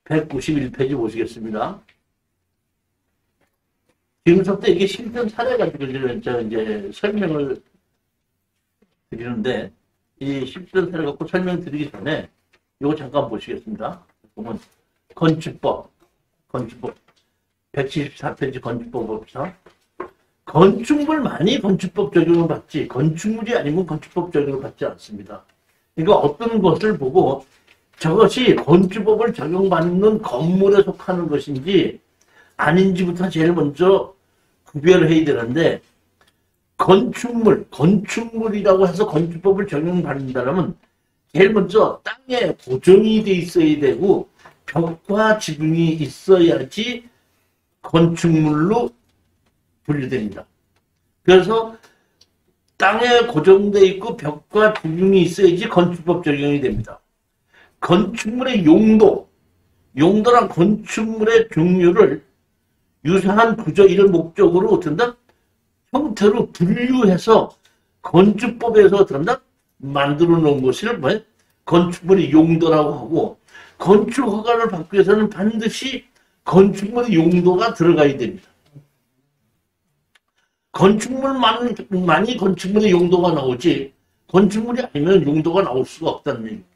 191페이지 보시겠습니다. 지금부터 이게 실전 사례 가지고 이제 설명을 드리는데, 이 실전 사례 갖고 설명드리기 전에 이거 잠깐 보시겠습니다. 보면 건축법 174페이지 건축법 봅시다. 건축물만이 건축법 적용을 받지 건축물이 아니면 건축법 적용을 받지 않습니다. 이거 어떤 것을 보고 저것이 건축법을 적용받는 건물에 속하는 것인지 아닌지부터 제일 먼저 구별을 해야 되는데, 건축물이라고 해서 건축법을 적용받는다면 제일 먼저 땅에 고정이 돼 있어야 되고 벽과 지붕이 있어야지 건축물로 분류됩니다. 그래서 땅에 고정되어 있고 벽과 지붕이 있어야지 건축법 적용이 됩니다. 건축물의 용도란 건축물의 종류를 유사한 구조 이런 목적으로 어떤다? 형태로 분류해서 건축법에서 어떤다? 만들어 놓은 것을 건축물의 용도라고 하고, 건축 허가를 받기 위해서는 반드시 건축물의 용도가 들어가야 됩니다. 건축물만이 건축물의 용도가 나오지 건축물이 아니면 용도가 나올 수가 없다는 얘기입니다.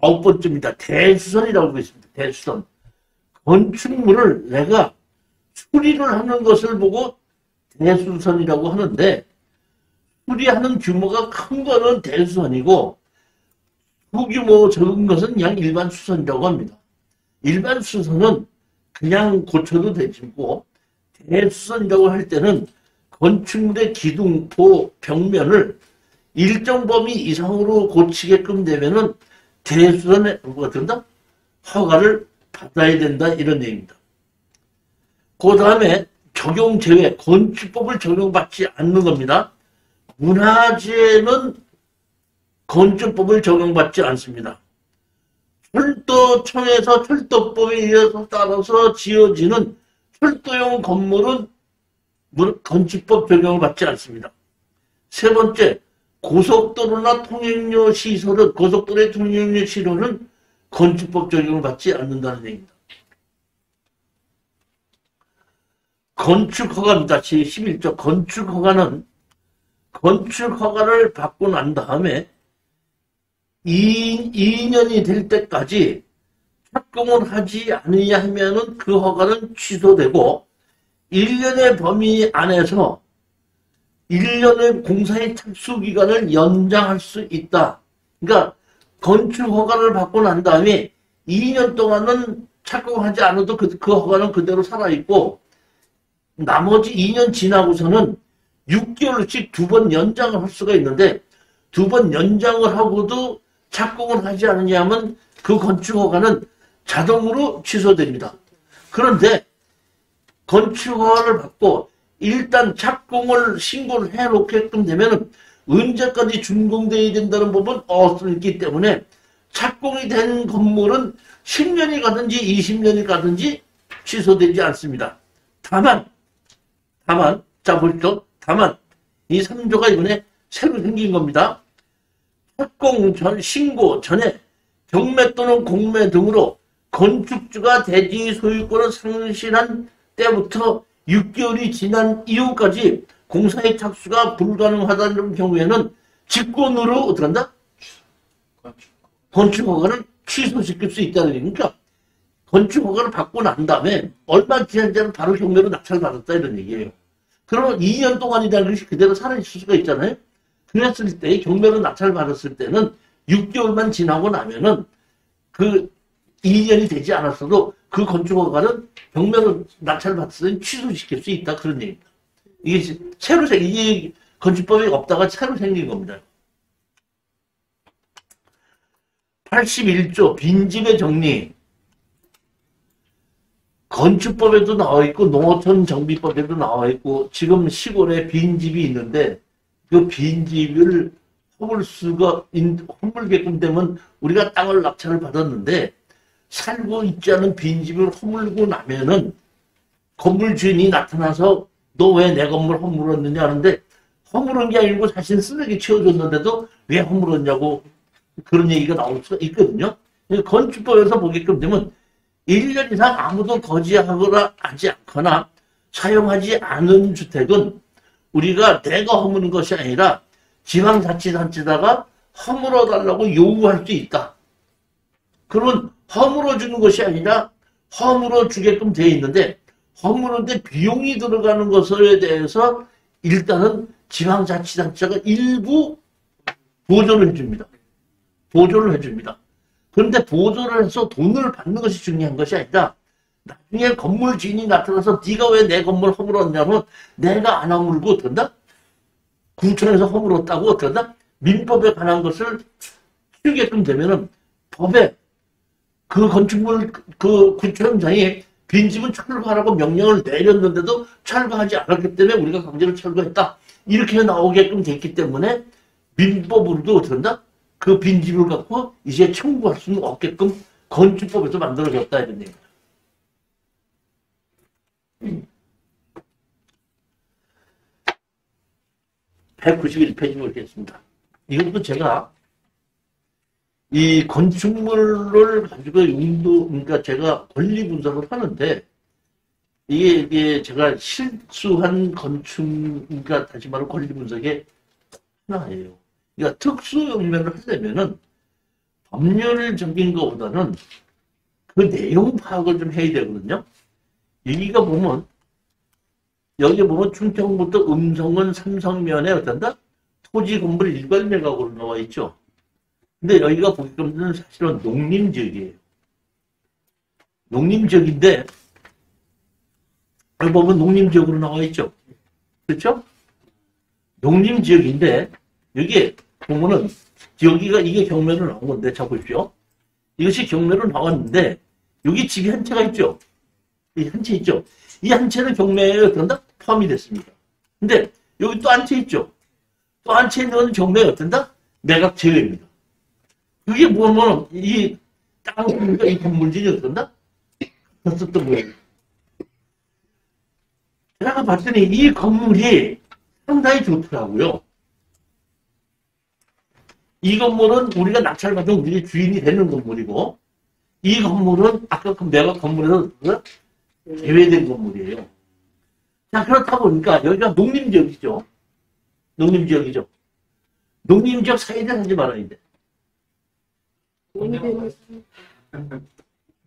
9번째입니다. 대수선이라고 있습니다. 대수선. 건축물을 내가 수리를 하는 것을 보고 대수선이라고 하는데, 수리하는 규모가 큰 거는 대수선이고 소규모 적은 것은 그냥 일반 수선이라고 합니다. 일반 수선은 그냥 고쳐도 되지고, 대수선이라고 할 때는 건축물의 기둥포 벽면을 일정 범위 이상으로 고치게끔 되면은 대수선에 허가를 받아야 된다, 이런 얘기입니다. 그 다음에 적용 제외, 건축법을 적용받지 않는 겁니다. 문화재는 건축법을 적용받지 않습니다. 철도청에서 철도법에 의해서 따라서 지어지는 철도용 건물은 건축법 적용을 받지 않습니다. 세 번째, 고속도로나 통행료 시설은, 고속도로의 통행료 시설은 건축법 적용을 받지 않는다는 얘기입니다. 건축허가입니다. 제11조 건축허가는 건축허가를 받고 난 다음에 2년이 될 때까지 착공을 하지 않으냐 하면은 그 허가는 취소되고, 1년의 범위 안에서 1년의 공사의 착수 기간을 연장할 수 있다. 그러니까 건축 허가를 받고 난 다음에 2년 동안은 착공하지 않아도 그 허가는 그대로 살아있고, 나머지 2년 지나고서는 6개월씩 2번 연장을 할 수가 있는데, 2번 연장을 하고도 착공을 하지 않느냐 하면 그 건축 허가는 자동으로 취소됩니다. 그런데 건축 허가를 받고 일단 착공을 신고를 해놓게끔 되면 언제까지 준공되어야 된다는 법은 없기 때문에 착공이 된 건물은 10년이 가든지 20년이 가든지 취소되지 않습니다. 다만 자 보십시오. 다만 이 3조가 이번에 새로 생긴 겁니다. 착공 전 신고 전에 경매 또는 공매 등으로 건축주가 대지 소유권을 상실한 때부터 6개월이 지난 이후까지 공사의 착수가 불가능하다는 경우에는 직권으로 어떻게 한다? 건축허가를 취소시킬 수 있다는 얘기니까, 건축허가를 받고 난 다음에 얼마 지난지는 바로 경매로 낙찰받았다, 이런 얘기예요. 그러면 2년 동안이라는 것이 그대로 살아있을 수가 있잖아요. 그랬을 때 경매로 낙찰받았을 때는 6개월만 지나고 나면은 그 2년이 되지 않았어도 그 건축허가는 경매로 낙찰받았을 때 취소시킬 수 있다, 그런 얘기입니다. 이게 새로 이게 건축법이 없다가 새로 생긴 겁니다. 81조 빈집의 정리. 건축법에도 나와 있고 농어촌 정비법에도 나와 있고, 지금 시골에 빈집이 있는데 그 빈집을 허물게끔 되면 우리가 땅을 낙찰을 받았는데, 살고 있지 않은 빈집을 허물고 나면은 건물 주인이 나타나서 너 왜 내 건물 허물었느냐 하는데, 허물은 게 아니고 사실 쓰레기 치워줬는데도 왜 허물었냐고 그런 얘기가 나올 수가 있거든요. 건축법에서 보게끔 되면 1년 이상 아무도 거주하거나 하지 않거나 사용하지 않은 주택은 우리가 내가 허무는 것이 아니라 지방자치단체다가 허물어 달라고 요구할 수 있다. 그러면 허물어 주는 것이 아니라 허물어 주게끔 되어 있는데 허물는데 비용이 들어가는 것에 대해서 일단은 지방자치단체가 일부 보조를 해줍니다. 보조를 해줍니다. 그런데 보조를 해서 돈을 받는 것이 중요한 것이 아니라 나중에 건물 주인이 나타나서 네가 왜 내 건물 허물었냐면 내가 안 허물고 어떤다? 구청에서 허물었다고 어떤다? 민법에 관한 것을 치르게끔 되면은 법에 그 건축물 그 구청장이 빈집은 철거하라고 명령을 내렸는데도 철거하지 않았기 때문에 우리가 강제로 철거했다. 이렇게 나오게끔 됐기 때문에 민법으로도 어떤다? 그 빈집을 갖고 이제 청구할 수는 없게끔 건축법에서 만들어졌다 이런 얘기입니다. 191페이지 보겠습니다. 이것도 제가 이 건축물을 가지고 그러니까 제가 권리 분석을 하는데 이게 제가 실수한 그러니까 다시 말하면 권리 분석의 하나예요. 그러니까 특수 영면을 하려면은 법률적인 것보다는 그 내용 파악을 좀 해야 되거든요. 여기가 보면 여기 보면 충청부터 음성은 삼성면에 어떤다? 토지 건물 일괄 매각으로 나와 있죠. 근데 여기가 보기에는 사실은 농림지역이에요. 농림지역인데 여기 보면 농림지역으로 나와 있죠. 그렇죠? 농림지역인데 여기 보면은 여기가 이게 경매로 나온 건데 자 보십시오. 이것이 경매로 나왔는데 여기 집이 한 채가 있죠. 이 한 채 있죠. 이 한 채는 경매에 어떤다? 포함이 됐습니다. 근데 여기 또 한 채 있죠. 또 한 채 있는 경매에 어떤다? 매각 제외입니다. 그게 뭐냐면 이 땅과 이 건물들이 어떤다? 썼던 거예요. 제가 봤더니 이 건물이 상당히 좋더라고요. 이 건물은 우리가 낙찰받은 우리 주인이 되는 건물이고 이 건물은 아까 그 매각 건물에서 제외된 건물이에요. 자, 그렇다 보니까 여기가 농림지역이죠. 농림지역이죠. 농림지역 사이를 하지 말아야 돼.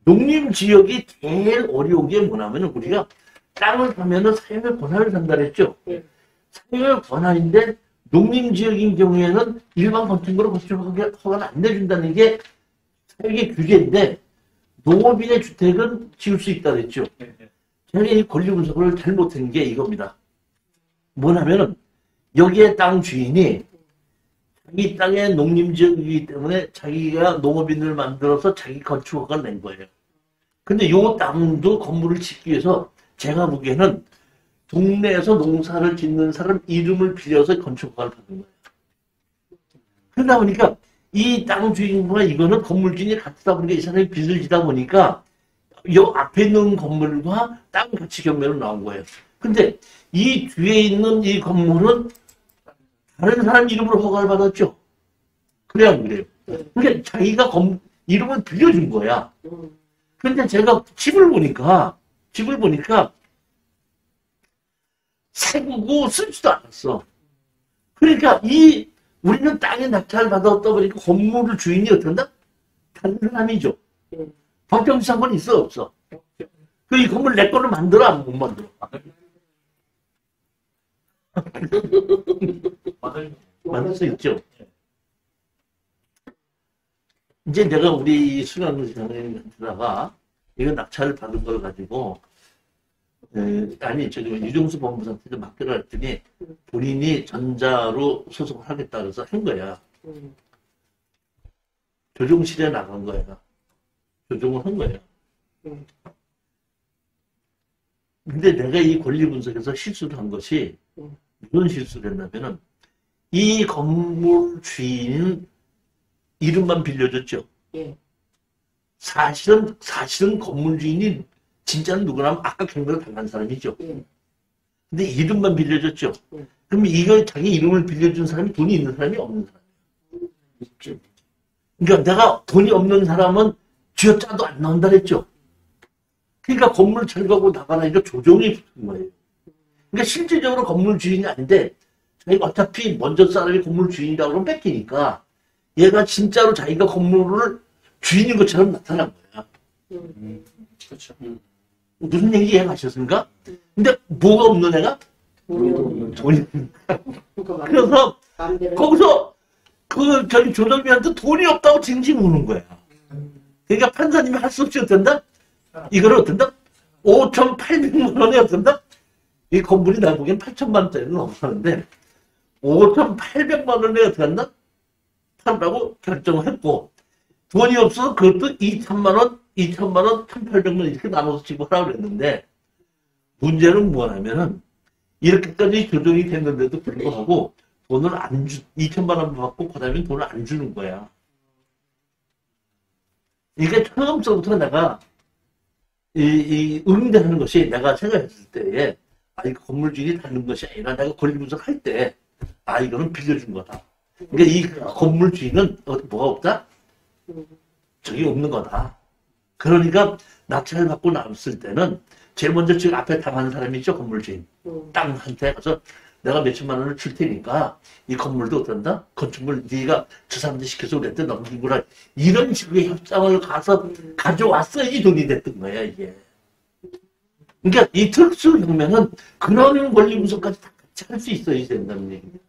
농림지역이 제일 어려운 게 뭐냐면 우리가 땅을 사면은 사용의 권한을 산다랬죠. 사용의 권한인데 농림지역인 경우에는 일반 건축물로 허가는 안 내준다는 게 사용의 규제인데 농업인의 주택은 지을 수 있다 그랬죠. 제가 이 권리 분석을 잘못한 게 이겁니다. 뭐냐면은 여기에 땅 주인이 자기 땅의 농림지역이기 때문에 자기가 농업인을 만들어서 자기 건축허가를 낸 거예요. 근데 요 땅도 건물을 짓기 위해서 제가 보기에는 동네에서 농사를 짓는 사람 이름을 빌려서 건축허가를 받은 거예요. 그러다 보니까 이 땅 주인과 이거는 건물 주인이 같다 보니까 이 사람이 빚을 지다 보니까 요 앞에 있는 건물과 땅 같이 경매로 나온 거예요. 근데 이 뒤에 있는 이 건물은 다른 사람 이름으로 허가를 받았죠. 그래야 안 그래요? 그러니까 자기가 이름을 빌려준 거야. 근데 제가 집을 보니까 세고 쓰지도 않았어. 그러니까 우리는 땅에 낙찰 받았다 보니까 건물을 주인이 어떤다? 다른 사람이죠. 법정지상권 있어 없어? 그 이 건물 내 거를 만들어 안 못 만들어? 만들 수 있죠. 이제 내가 우리 수강생 장관님한테다가 이거 낙찰을 받은 걸 가지고 저기 유종수 법무사한테 맡기라 했더니 본인이 전자로 소송을 하겠다 그래서 한 거야. 조정실에 나간 거야. 조정을 한 거예요. 근데 내가 이 권리 분석에서 실수를 한 것이 무슨 실수를 했냐면은 이 건물 주인 이름만 빌려줬죠. 사실은 건물 주인이 진짜는 누구냐면 아까 경매를 당한 사람이죠. 근데 이름만 빌려줬죠. 그럼 이거 자기 이름을 빌려준 사람이 돈이 있는 사람이 없는 사람이에요. 있죠. 그러니까 내가 돈이 없는 사람은 쥐어짜도 안 나온다 그랬죠. 그러니까 건물 철거하고 나가라니까 조정이 붙은 거예요. 그러니까 실질적으로 건물 주인이 아닌데 자기가 어차피 먼저 사람이 건물 주인이라고 그러면 뺏기니까 얘가 진짜로 자기가 건물을 주인인 것처럼 나타난 거야. 그렇죠. 무슨 얘기 이해가셨습니까? 근데 뭐가 없는 애가? 돈이 그래서 거기서 저기 조정비한테 돈이 없다고 징징 우는 거야. 그러니까 판사님이 할 수 없이 어떤다? 이거를 어떤다? 5,800만 원에 어떤다? 이 건물이 나 보기엔 8천만 원짜리는 넘었는데 5,800만 원에 어떻게 한다? 판다고 결정을 했고 돈이 없어서 그것도 2천만 원, 1,800만 원 이렇게 나눠서 지불하라고 그랬는데 문제는 뭐냐면은 이렇게까지 조정이 됐는데도 불구하고 돈을 안 2천만 원 받고 그 다음에 돈을 안 주는 거야. 이게 처음부터 내가 응대하는 것이 내가 생각했을 때에 이 건물주인이 닫는 것이 아니라 내가 권리분석할 때 이거는 빌려준 거다. 그러니까 이 건물주인은 뭐가 없다? 저기 없는 거다. 그러니까 낙찰을 받고 나왔을 때는 제일 먼저 지금 앞에 당하는 사람이 있죠. 건물주인. 땅한테 가서 내가 몇천만 원을 줄 테니까 이 건물도 어떤다? 건축물 네가 저 사람들 시켜서 우리한테 넘기구나. 이런 식의 협상을 가서 가져왔어야지 돈이 됐던 거야 이게. 그러니까 이 특수혁명은 그런 권리분석까지 다 같이 할 수 있어야 된다는 얘기입니다.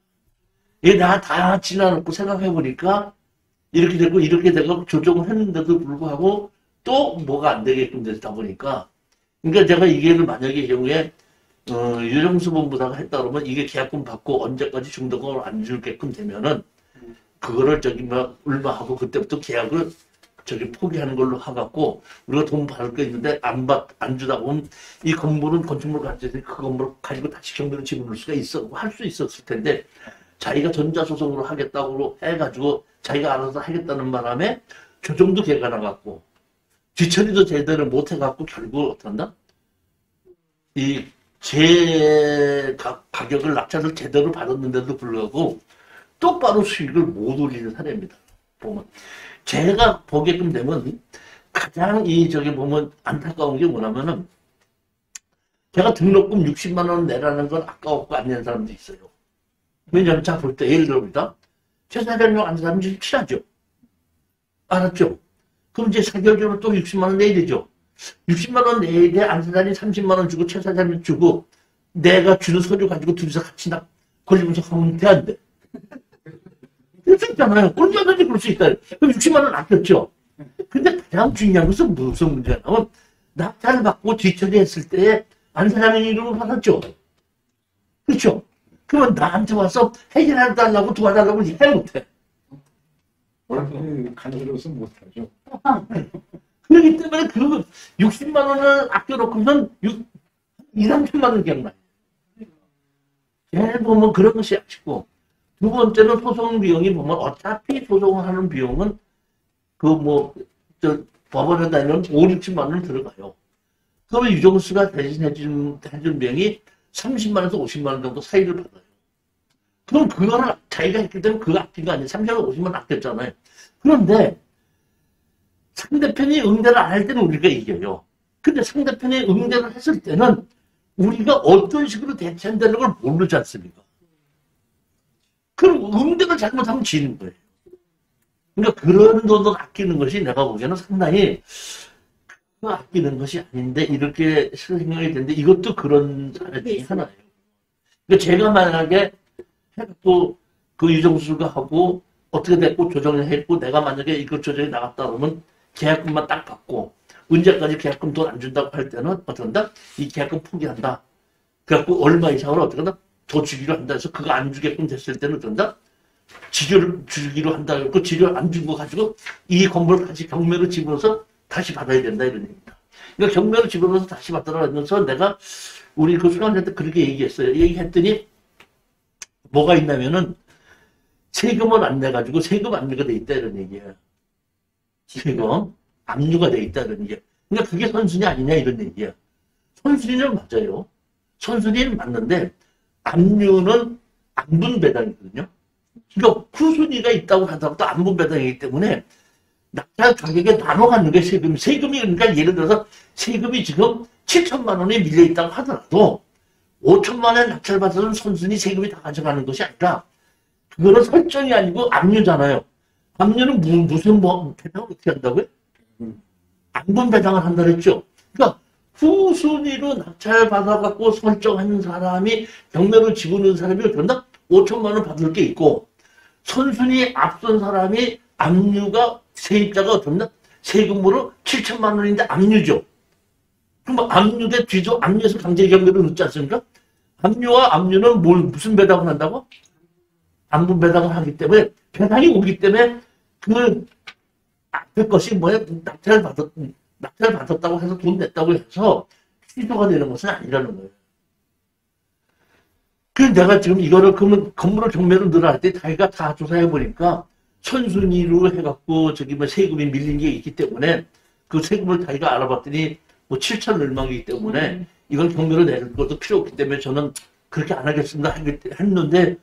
이게 다 지나놓고 생각해보니까 이렇게 되고 이렇게 되고 조정을 했는데도 불구하고 또 뭐가 안 되게끔 되다 보니까 그러니까 제가 이게를 만약에 경우에 유정수 본부장가 했다 그러면 이게 계약금 받고 언제까지 중도금을 안 줄게끔 되면은 그거를 얼마 하고 그때부터 계약을 포기하는 걸로 하갖고 우리가 돈 받을 거 있는데 안 주다 보면 이 건물은 건축물 가지고 그 건물을 가지고 다시 경매로 집어넣을 수가 할 수 있었을 텐데 자기가 전자소송으로 하겠다고 해가지고 자기가 알아서 하겠다는 바람에 조정도 개가 나갔고 뒤처리도 제대로 못 해갖고 결국 어떡한다? 가격을 낙찰을 제대로 받았는데도 불구하고 똑바로 수익을 못 올리는 사례입니다. 보면. 제가 보게끔 되면 가장 보면 안타까운 게 뭐냐면은 제가 등록금 60만 원 내라는 건 아까웠고 안 내는 사람도 있어요. 왜냐면 자 볼 때 예를 들어봅니다. 제 사장님 안 사람이 좀 친하죠. 알았죠? 그럼 이제 4개월 전에 또 60만 원 내야 되죠. 60만 원 내야 돼. 안 사장님 30만 원 주고 최 사장님 주고 내가 주는 서류 가지고 둘이서 같이 권리분석하면 돼 안 돼? 그럴 수 있잖아요. 얼마든지 그럴 수 있다. 그럼 60만 원 아꼈죠. 근데 가장 중요한 것은 무슨 문제냐면 낙찰을 받고 뒤처리했을 때 안 사장님 이름을 받았죠. 그렇죠? 그러면 나한테 와서 해결해달라고 도와달라고 해 못해. 간지러워서 못하죠. 그렇기 때문에 그 60만 원을 아껴놓고선 2, 3천만 원 기억나요. 걔 보면 그런 것이 아쉽고 두 번째는 소송 비용이 보면 어차피 소송하는 비용은 법원에 다니면 5, 60만 원 들어가요. 그러면 유정수가 대신 해준 비용이 30만 원에서 50만 원 정도 사이를 받아요. 그럼 그거를 자기가 했기 때문에 그거 아낀 거 아니에요. 30만 원, 50만 원 아꼈잖아요. 그런데 상대편이 응대를 안 할 때는 우리가 이겨요. 근데 상대편이 응대를 했을 때는 우리가 어떤 식으로 대처한다는 걸 모르지 않습니까? 그럼 응대를 잘못하면 지는 거예요. 그러니까 그런 돈을 아끼는 것이 내가 보기에는 상당히 아끼는 것이 아닌데 이렇게 생각이 되는데 이것도 그런 사례 중에 하나예요. 그러니까 제가 만약에 해갖고 그 유정수가 하고 어떻게 됐고 조정을 했고 내가 만약에 이거 조정이 나갔다 그러면 계약금만 딱 받고 언제까지 계약금 돈 안 준다고 할 때는 어떻게 한다? 이 계약금 포기한다. 그래갖고 얼마 이상으로 어떻게 한다? 더 주기로 한다 해서 그거 안 주게끔 됐을 때는 어떻게 한다? 지료를 주기로 한다 해갖고 지료 안 준 거 가지고 이 건물을 다시 경매로 집어넣어서 다시 받아야 된다 이런 얘기입니다. 그러니까 경매로 집어넣어서 다시 받더라 하면서 내가 우리 그 수강자한테 그렇게 얘기했어요. 얘기했더니 뭐가 있냐면은 세금을 안 내가지고 세금 압류가 돼 있다 이런 얘기예요. 세금 압류가 돼 있다 이런 얘기예요. 그러니까 그게 선순위 아니냐 이런 얘기예요. 선순위는 맞아요. 선순위는 맞는데 압류는 안분 배당이거든요. 그러니까 후순위가 있다고 하더라도 안분 배당이기 때문에 낙찰 가격에 나눠 갖는 게 세금. 세금이 그러니까 예를 들어서 세금이 지금 7천만 원에 밀려 있다고 하더라도 5천만 원 낙찰 받아서 선순위 세금이 다 가져가는 것이 아니라 그거는 설정이 아니고 압류잖아요. 압류는 무슨 뭐 배당을 어떻게 한다고요? 안분 배당을 한다 그랬죠. 그러니까 후순위로 낙찰 받아갖고 설정하는 사람이 경매로 지고는 사람이 그런다 5천만 원 받을 게 있고 선순위 앞선 사람이 압류가 세입자가 어떻나 세금으로 7천만 원인데 압류죠. 그럼 압류 대 뒤도 압류에서 강제 경매를 넣지 않습니까? 압류와 압류는 무슨 배당을 한다고? 안분 배당을 하기 때문에 배당이 오기 때문에 그 앞에 것이 뭐야 낙찰 받았다고 해서 돈 냈다고 해서 취소가 되는 것은 아니라는 거예요. 그래서 내가 지금 이거를 그러면 건물을 경매로 늘어날 때 자기가 다 조사해 보니까 선순위로 해갖고 저기 뭐 세금이 밀린 게 있기 때문에 그 세금을 자기가 알아봤더니 뭐 7천 얼마이기 때문에 이걸 경매로 내는 것도 필요 없기 때문에 저는 그렇게 안 하겠습니다 했는데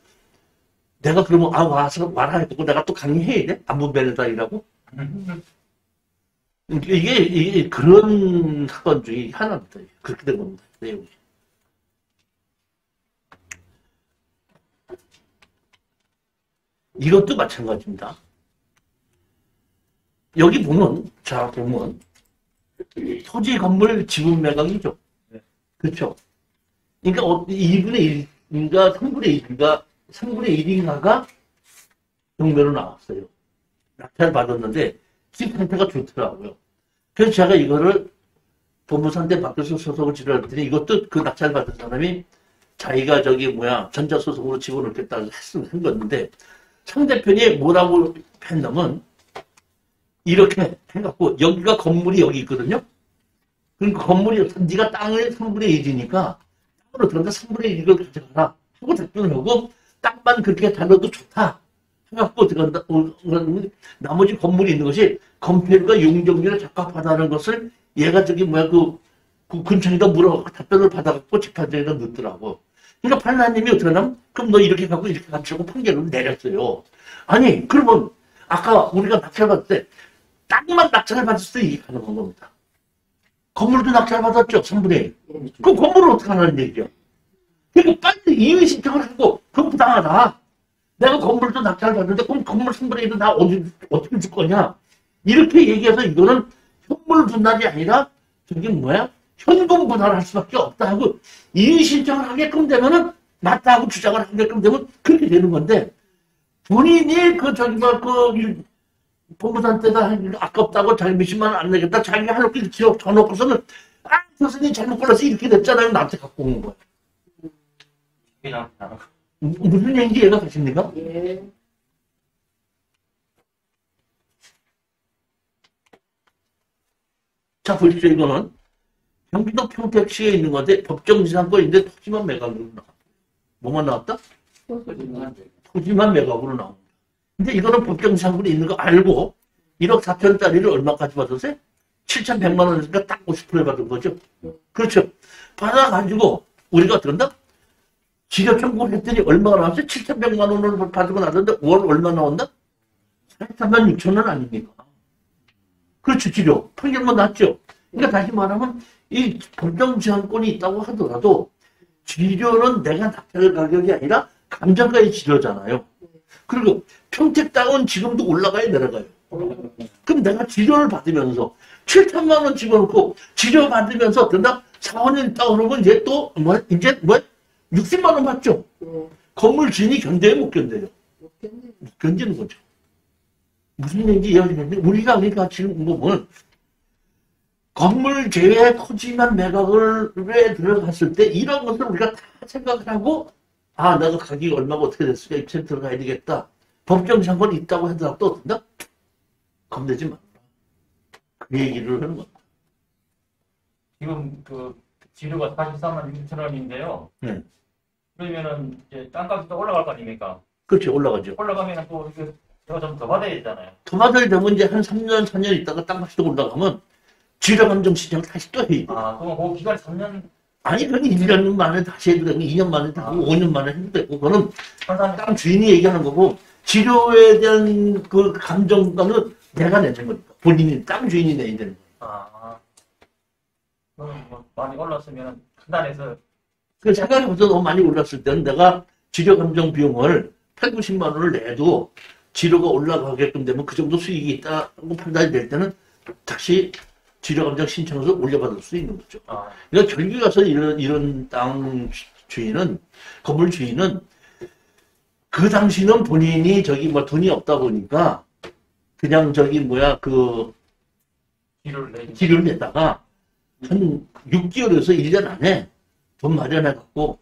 내가 그러면 와서 말하겠고 내가 또 강의해야 돼? 안분 배당이라고? 이게 그런 사건 중에 하나입니다. 그렇게 된 겁니다. 내용이. 이것도 마찬가지입니다. 여기 보면, 토지 건물 지분 매각이죠. 그렇죠. 그러니까 2분의 1인가 3분의 1인가가 경매로 나왔어요. 낙찰 받았는데 집 상태가 좋더라고요. 그래서 제가 이거를 법무사한테 맡겨서 소송을 지르랬더니 이것도 그 낙찰 받은 사람이 자기가 전자소송으로 집어넣겠다고 한 건데 상대편이 뭐라고 했냐면 이렇게 해갖고 여기가 건물이 여기 있거든요. 그러니까 건물이 네가 땅을 3분의 1이니까 땅으로 들어가서 3분의 1을 가져가라 하고 답변을 하고 땅만 그렇게 달라도 좋다 해갖고 들어간다. 나머지 건물이 있는 것이 건폐율과 용적률에 적합하다는 것을 얘가 그 근처에다 물어갖고 답변을 받아갖고 재판장에다 넣더라고. 그러니까 판사님이 어떻게 하냐면 그럼 너 이렇게 갖고 이렇게 가지고 판결을 내렸어요. 아니 그러면 아까 우리가 낙찰 받을 때 땅만 낙찰을 받았을 때 이게 가능한 겁니다. 건물도 낙찰 받았죠. 3분의 1. 그럼 건물을 어떻게 하라는 얘기죠. 그러니까 빨리 이의 신청을 하고 그럼 부당하다. 내가 건물도 낙찰 받는데 그럼 건물 3분의 1은 나 어떻게 줄 거냐. 이렇게 얘기해서 이거는 현물 분할이 아니라 현금 분할을 할 수밖에 없다 하고 이의 신청을 하게끔 되면은 맞다 하고 주장을 하게끔 되면 그렇게 되는 건데 본인이 법무사한테다 아깝다고 자기 몇십만 원 안 내겠다 자기가 해놓고 지역 줘놓고서는 교수님 잘못 골라서 이렇게 됐잖아요. 나한테 갖고 온 거야. 무슨 얘기인지 이해가 가십니까? 예. 자, 보십시오. 이거는 경기도 평택시에 있는 건데 법정지상권인데 토지만 매각으로 나와. 뭐만 나왔다? 토지만 매각으로 나옵니다. 근데 이거는 법정지상권이 있는 거 알고 1억 4천짜리를 얼마까지 받았어요? 7,100만 원이니까 딱 50% 받은 거죠. 그렇죠. 받아가지고 우리가 어떻게 한다? 지력 청구를 했더니 얼마가 나왔어요? 7,100만 원을 받고 나왔는데 월 얼마 나온다? 43만 6천 원 아닙니까? 그렇죠. 지력. 판결만 났죠. 그러니까 다시 말하면 이 법정지상권이 있다고 하더라도 지료는 내가 낙찰 가격이 아니라 감정가의 지료잖아요. 그리고 평택 땅은 지금도 올라가야 내려가요. 그럼 내가 지료를 받으면서 7천만 원 집어넣고 지료 받으면서 된다 4, 5년 있다 그러면 이제 또 60만 원 받죠. 건물 주인이 견뎌요, 못 견뎌요? 못 견디는 거죠. 무슨 얘기인지 이해하시는데 우리가 그러니까 지금 보면 건물 제외 토지만 매각을 왜 들어갔을 때 이런 것을 우리가 다 생각을 하고 내가 가격이 얼마가 어떻게 됐으니까 입찰 들어가야 되겠다. 법정상권이 있다고 하더라도 또 된다? 겁내지 마. 그 얘기를 하는 겁니다. 지금 그 지료가 44만 6천 원인데요. 네. 그러면은 이제 땅값이 또 올라갈 거 아닙니까? 그렇죠. 올라가죠. 올라가면 또 이렇게 제가 좀 더 받아야 되잖아요. 더 받아야 되면 이제 한 3년, 4년 있다가 땅값이 또 올라가면 지료감정 신청을 다시 또 해야 돼. 그럼 그 기간 3년? 아니, 그건 1년 만에 다시 해도 되고, 2년 만에 되고, 5년 만에 해도 되고, 그거는 판사님. 땅 주인이 얘기하는 거고, 지료에 대한 그 감정가는 내가 내는 거니까. 본인이 땅 주인이 내야 되는 거야. 그럼 뭐 많이 올랐으면 판단해서 그 생각해보자. 너무 많이 올랐을 때는 내가 치료감정 비용을 8, 90만 원을 내도 치료가 올라가게끔 되면 그 정도 수익이 있다고 판단이 될 때는 다시 치료감정 신청서 올려받을 수 있는 거죠. 그러니까 결국에 가서 이런 땅 주인은, 건물 주인은 그 당시는 본인이 저기 뭐 돈이 없다 보니까 그냥 저기 뭐야 그 기류를 내다가 한 6개월에서 1년 안에 돈 마련해갖고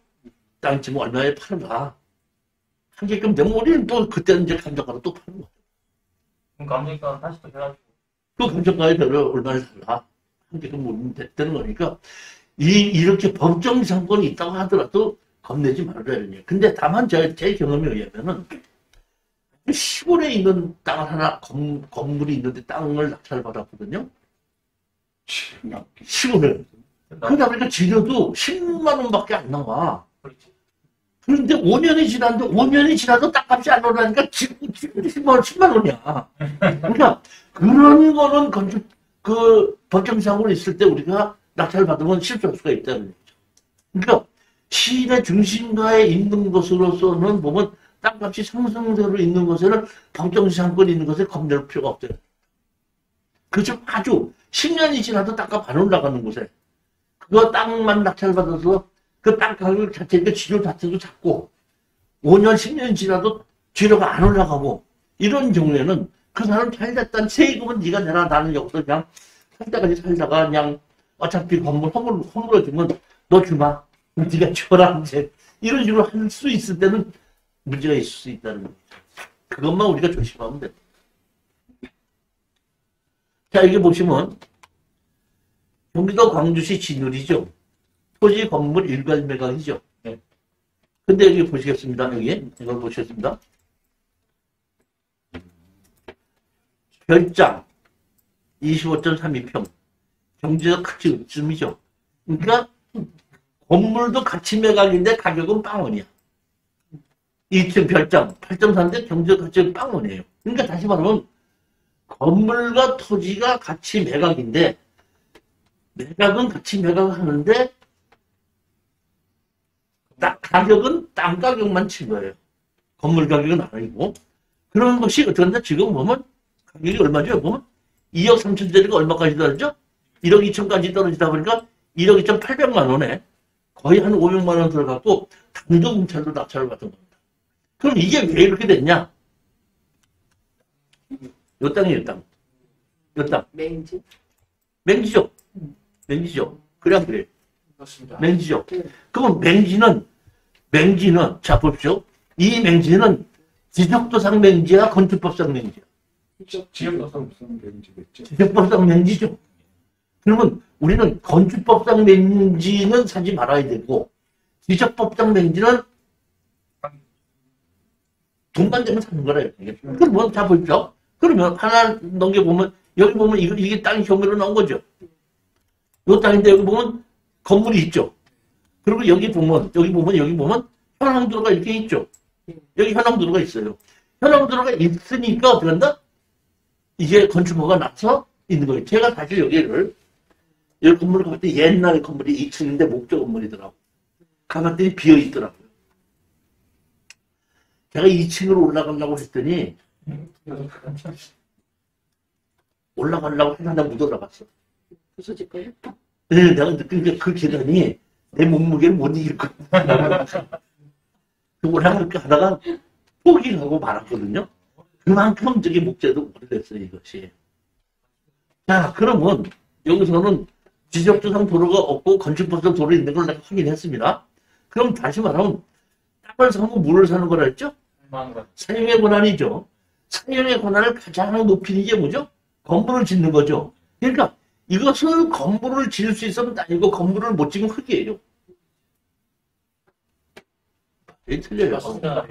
땅집 얼마에 팔아가. 하게끔 되면 우리는 또 그때는 이제 감정가로 또 파는 거야. 그럼 감정가 다시 또 해가지고 그 감정가에 별로 얼마나 달라. 하게끔 모르면 되는 거니까 이렇게 법정 상권이 있다고 하더라도 겁내지 말아야 돼. 근데 다만 제 경험에 의하면은 시골에 있는 땅 하나 건물이 있는데 땅을 낙찰을 받았거든요. 시골에. 그러다 보니까 지료도 10만 원밖에 안 나와. 그렇지. 그런데 5년이 지났는데 5년이 지나도 땅값이 안 오르니까 지금 10만 원이야. 그러니까 그런 거는 그 법정상으로 있을 때 우리가 낙찰 받으면 실수할 수가 있다는 거죠. 그러니까 시내 중심가에 있는 것으로서는 보면 땅값이 상승대로 있는 것에는 법정상권이 있는 것에 겁낼 필요가 없대요. 그죠? 아주 10년이 지나도 땅값 안 올라가는 곳에 그거 땅만 낙찰 받아서 그 땅 가격 자체가 지료 자체도 작고 5년, 10년 지나도 지료가 안 올라가고 이런 경우에는 그 사람 잘 됐다는 세금은 네가 내라. 나는 여기서 그냥 살 때까지 살다가 그냥 어차피 건물 허물어주면 너 주마. 네가 줘라. 이제 이런 식으로 할 수 있을 때는 문제가 있을 수 있다는 거죠. 그것만 우리가 조심하면 돼. 자, 이게 보시면 경기도 광주시 진울이죠. 토지 건물 일괄 매각이죠. 네. 근데 여기 보시겠습니다. 여기 이걸 보시겠습니다. 별장 25.32평 경제적 가치 읍쯤이죠. 그러니까 건물도 같이 매각인데 가격은 빵원이야. 2층 별장 8.4인데 경제적 가치는 빵원이에요. 그러니까 다시 말하면 건물과 토지가 같이 매각인데 매각은 같이 매각하는데 가격은 땅 가격만 친 거예요. 건물 가격은 아니고. 그런 것이 어떤데 지금 보면 가격이 얼마죠? 보면 2억 3천짜리가 얼마까지 떨어져? 1억 2천까지 떨어지다 보니까 1억 2천 8백만 원에 거의 한 500만 원 들어갔고 단독 공찰로 낙찰을 받은 겁니다. 그럼 이게 왜 이렇게 됐냐? 요 땅이에요, 땅. 요 땅. 맹지? 맹지죠? 맹지죠? 그래, 그래. 맞습니다. 맹지죠? 그럼 맹지는, 자, 보십시오. 이 맹지는 지적도상 맹지야, 건축법상 맹지야? 지역도상 무슨 맹지겠죠? 지적법상 맹지죠? 그러면 우리는 건축법상 맹지는 사지 말아야 되고, 지적법상 맹지는 돈만 되면 사는 거래요. 그럼 뭐, 자, 보십시오. 그러면 하나 넘겨보면, 여기 보면 이게 땅이 혐의로 나온 거죠. 이 땅인데 여기 보면 건물이 있죠. 그리고 여기 보면 현황도로가 이렇게 있죠. 여기 현황도로가 있어요. 현황도로가 있으니까 어떻게 한다? 이게 건축허가 나서 있는 거예요. 제가 사실 여기 건물을 가봤더니 옛날 건물이 2층인데 목조 건물이더라고. 가봤더니 비어있더라고요. 제가 2층으로 올라가려고 했더니 올라가려고 했는데 못 올라갔어. 부서질 거예요? 네, 내가 느낀 게 그 계단이 내 몸무게를 못 이길 거야. 올라갈까 하다가 포기하고 말았거든요. 그만큼 저기 목재도 오래됐어요, 이것이. 자, 그러면 여기서는 지적조상 도로가 없고 건축법상 도로 있는 걸 내가 확인했습니다. 그럼 다시 말하면 땅을 사고 물을 사는 거라 했죠? 사용의 권한이죠. 사용의 권한을 가장 높이는 게 뭐죠? 건물을 짓는 거죠. 그러니까 이것은 건물을 지을 수 있으면 땅이고 건물을 못 지으면 흙이에요. 틀려요. 맞습니다.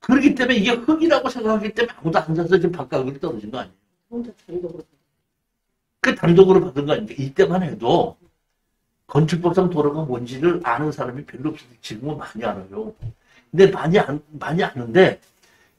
그렇기 때문에 이게 흙이라고 생각하기 때문에 아무도 안 사서 지금 반가격이 떨어진 거 아니에요. 혼자 단독으로. 그 단독으로 받은 거 아닙니까? 이때만 해도 건축법상 도로가 뭔지를 아는 사람이 별로 없어요. 지금은 많이 알아요. 근데 많이 아는데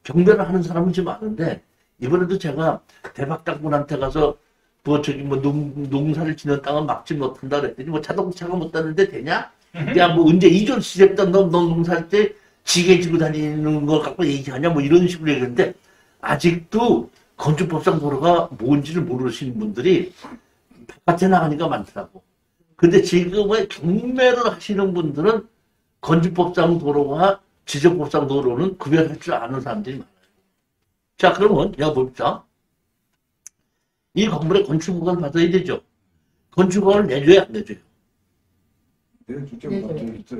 경배를 하는 사람은 좀 아는데 이번에도 제가 대박당군한테 가서 뭐 저기 뭐 농사를 짓는 땅은 막지 못한다 그랬더니 뭐 자동차가 못 다는데 되냐? 야 뭐 언제 이전 시대 때 너 농사할 때 지게 지고 다니는 거 갖고 얘기하냐 뭐 이런 식으로 얘기했는데 아직도 건축법상 도로가 뭔지를 모르시는 분들이 바깥에 나가니까 많더라고. 근데 지금의 경매를 하시는 분들은 건축법상 도로와 지적법상 도로는 구별할 줄 아는 사람들이 많아요. 자, 그러면 내가 봅시다. 이 건물에 건축허가를 받아야 되죠. 건축허가를 내줘야 안 내줘요.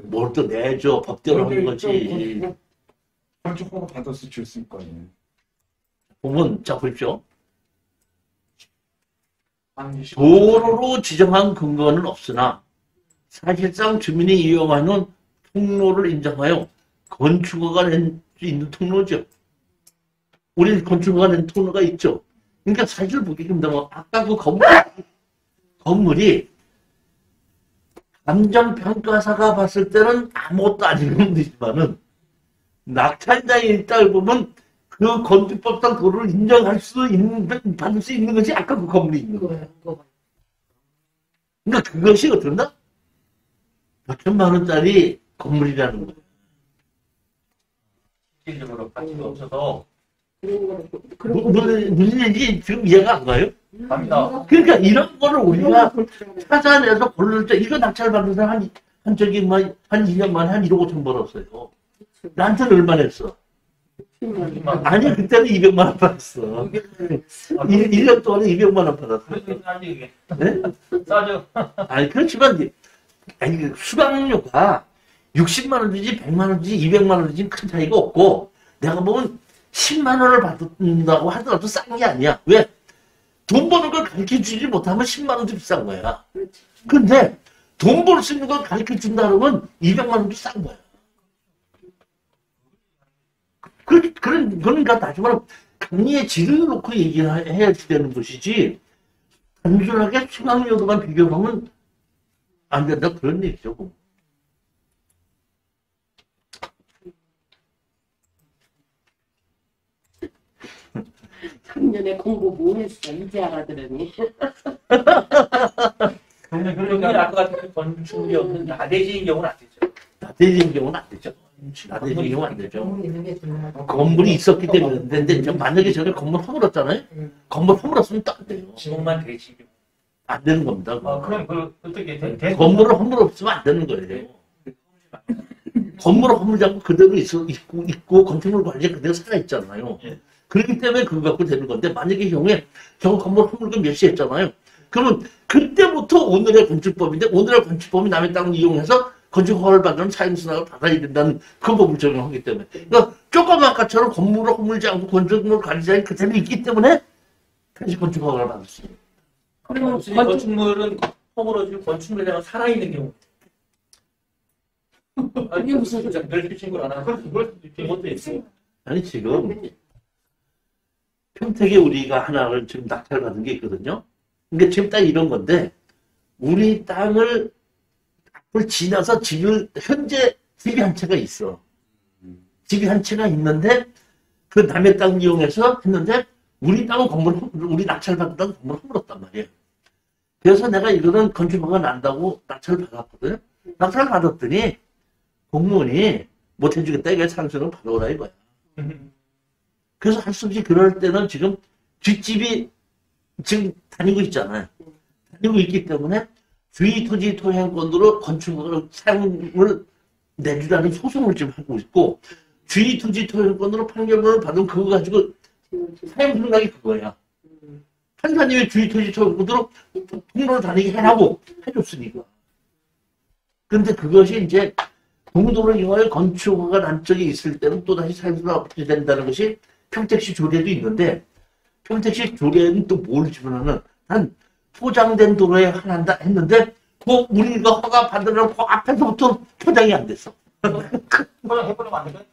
뭘 또 내줘. 법대로 하는 거지. 건축허가 받아서 줬을 거 아니에요. 보면 자 보십시오. 도로로 지정한 근거는 없으나 사실상 주민이 이용하는 통로를 인정하여 건축허가 낸 수 있는 통로죠. 우리 건축허가 낸 통로가 있죠. 그러니까 사실 보기 힘들면 아까 그 건물이 감정평가사가 봤을 때는 아무것도 아니면 되지만은 낙찰자의 일당을 보면 그 건축법상 도로를 인정할 수 있는, 받을 수 있는 것이 아까 그 건물이 있는 거예요. 그러니까 그것이 어떤가? 몇천만 원짜리 건물이라는 거예요. 실질적으로 가치가 없어서 무슨 얘기 지금 이해가 안 가요? 갑니다. 그러니까 이런 거를 우리가 찾아내서 고를 때 이거 낙찰받은 사람 한 저기 뭐 한 2년 만에 한 1억 5천 벌었어요. 나한테는 얼마 냈어? 아니 그때는 200만 원 받았어. 1년 동안에 200만 원 받았어. 싸지 이게. 네? 싸죠. 아니 그렇지만 아니 그 수강료가 60만 원이지 100만 원이지 200만 원이지 큰 차이가 없고 내가 보면 10만 원을 받는다고 하더라도 싼 게 아니야. 왜? 돈 버는 걸 가르쳐주지 못하면 10만 원도 비싼 거야. 근데 돈 벌 수 있는 걸 가르쳐준다 그러면 200만 원도 싼 거야. 그러니까 다시 말하면 강의의 질을 놓고 얘기해야 되는 것이지 단순하게 수강료도만 비교하면 안 된다 그런 얘기죠. 작년에 공부 뭐 했어? 이제 알아들으니. 그러니까 아까 같은 건축물이 없는 나대지인 경우는 안 되죠. 나대지인 경우는 안 되죠. 나대지인 경우는 안 되죠. 건물이 있었기 때문에. 근데 만약에 저게 건물 허물었잖아요. 건물 허물었으면 또 안 돼요. 지목만 되지. 안 되는 겁니다. 그럼 어떻게 돼? 건물을 허물었으면 안 되는 거예요. 건물을 허물지 않고 그대로 있고 건축물 관리가 그대로 살아있잖아요. 예. 그렇기 때문에 그거 갖고 되는 건데 만약에 경우에 저거 건물 허물고 몇 시 했잖아요. 그러면 그때부터 오늘의 건축법인데 오늘의 건축법이 남의 땅을 이용해서 건축허가를 받으면 사용수납을 받아야 된다는 그 법을 적용하기 때문에 그러니까 조그만 아까처럼 건물을 허물지 않고 건축물 관리자인 그대로 있기 때문에 다시 건축허가를 받을 수 있습니다. 그러면 건축물은 허물어지고 건축물에다가 살아있는 경우. 이게 무슨 소리야? 늘 친구를 안 하고 그것도 있어요. 아니 지금 평택에 우리가 하나를 지금 낙찰받은 게 있거든요. 그러니까 지금 딱 이런 건데 우리 땅을 앞을 지나서 집을 현재 집이 한 채가 있어. 집이 한 채가 있는데 그 남의 땅 이용해서 했는데 우리 땅은 우리 낙찰받은 땅 건물을 허물었단 말이에요. 그래서 내가 이거는 건축허가 난다고 낙찰을 받았거든요. 낙찰을 받았더니 공무원이 못 해주겠다 이게 상수는 받아오라 이거야. 그래서 할 수 없이 그럴 때는 지금 뒷집이 지금 다니고 있잖아요. 다니고 있기 때문에 주의토지 토양권으로 건축을 사용을 내주라는 소송을 지금 하고 있고 주의토지 토양권으로 판결문을 받으면 그거 가지고 사용 생각이 그거야. 판사님이 주의토지 토양권으로 통로를 다니게 해라고 해줬으니까. 근데 그것이 이제 공도를 이용하여 건축허가 난 적이 있을 때는 또다시 사용수가 없게 된다는 것이 평택시 조례도 있는데 평택시 조례는 또 뭘 집어넣는 한 포장된 도로에 하나한다 했는데 그 우리가 허가 받으려고 그 앞에서부터 포장이 안 됐어. 해보려고 안 되거든.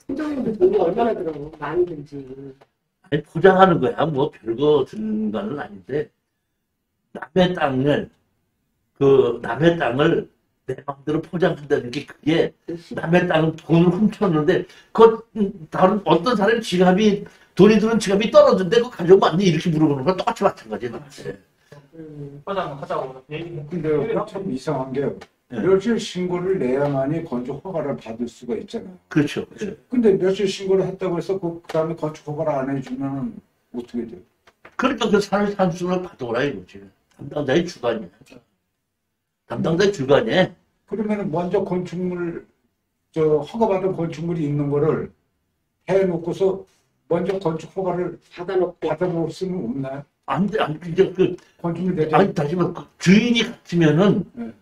팀장님도 돈이 얼마나 들어? 많이 들지. 아니, 포장하는 거야. 뭐 별거 드는 건 아닌데 남의 땅을 내 마음대로 포장한다는 게 그게 남의 땅 돈을 훔쳤는데 그 다른 어떤 사람의 지갑이 돈이 드는 지갑이 떨어졌는데 그거 가져오면 안 돼? 이렇게 물어보는 건 똑같이 마찬가지예요. 포장하자고 얘기. 근데 참 이상한 게 네. 멸실 신고를 내야만이 건축 허가를 받을 수가 있잖아요. 그렇죠. 그렇죠. 근데 멸실 신고를 했다고 해서 그다음에 건축 허가를 안 해주면 어떻게 돼요? 그러니까 그 사람의 산수를 받아오라 이거지. 담당자의 주관이야. 담당자의 주관에 그러면 먼저 건축물 허가받은 건축물이 있는 거를 해놓고서 먼저 건축 허가를 받아놓고 받아볼 수는 없나요? 안 돼. 이제 그 건축물 대장 아니 다시 말해 그 주인이 같으면은 네.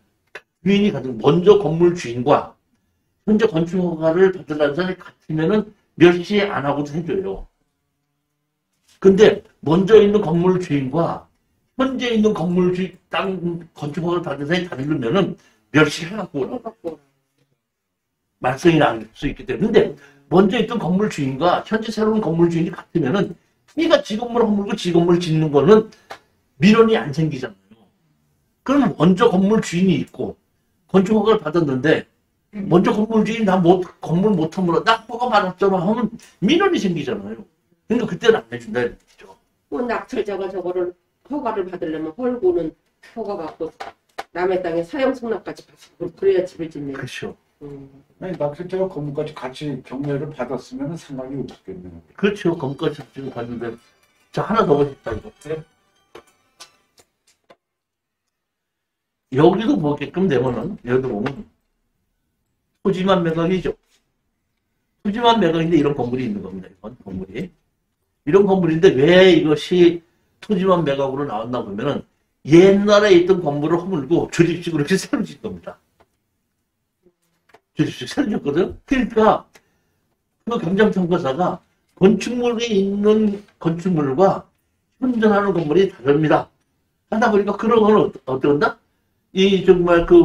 주인이 같은 먼저 건물 주인과 현재 건축 허가를 받으려는 사람이 같으면은 멸시 안 하고도 해줘요. 근데 먼저 있는 건물 주인과 현재 있는 건물 주인 땅 건축 허가를 받은 사람이 다르면은 멸시해갖고 오라고. 해갖고 말썽이 날 수 있기 때문에. 근데 먼저 있던 건물 주인과 현재 새로운 건물 주인이 같으면은 그러니까 지 건물 허물고 지 건물 짓는 거는 민원이 안 생기잖아요. 그럼 먼저 건물 주인이 있고 건축 허가를 받았는데 먼저 건물 주인 건물 못 허물어 나 허가 받았잖아 하면 민원이 생기잖아요. 그러니까 그때는 안 해준다 이거죠. 그 낙찰자가 저거를 허가를 받으려면 헐고는 허가 받고 남의 땅에 사형 승낙까지 받고 그래야 집을 짓네. 그렇죠. 아니 낙찰자가 건물까지 같이 경매를 받았으면 상관이 없겠네요. 그렇죠. 건물까지 지금 갔는데 자 하나 더 보겠다 이거. 네. 여기도 보게끔 되면은 여기도 보면 토지만 매각이죠. 토지만 매각인데 이런 건물이 있는 겁니다. 이건 건물이 이런 건물인데 왜 이것이 토지만 매각으로 나왔나 보면은 옛날에 있던 건물을 허물고 조립식으로 이렇게 새로 짓는 겁니다. 조립식 새로 짓거든. 그러니까 그 경장평가사가 건축물이 있는 건축물과 현존하는 건물이 다릅니다. 하다 보니까 그런 건 어떤다? 이 정말 그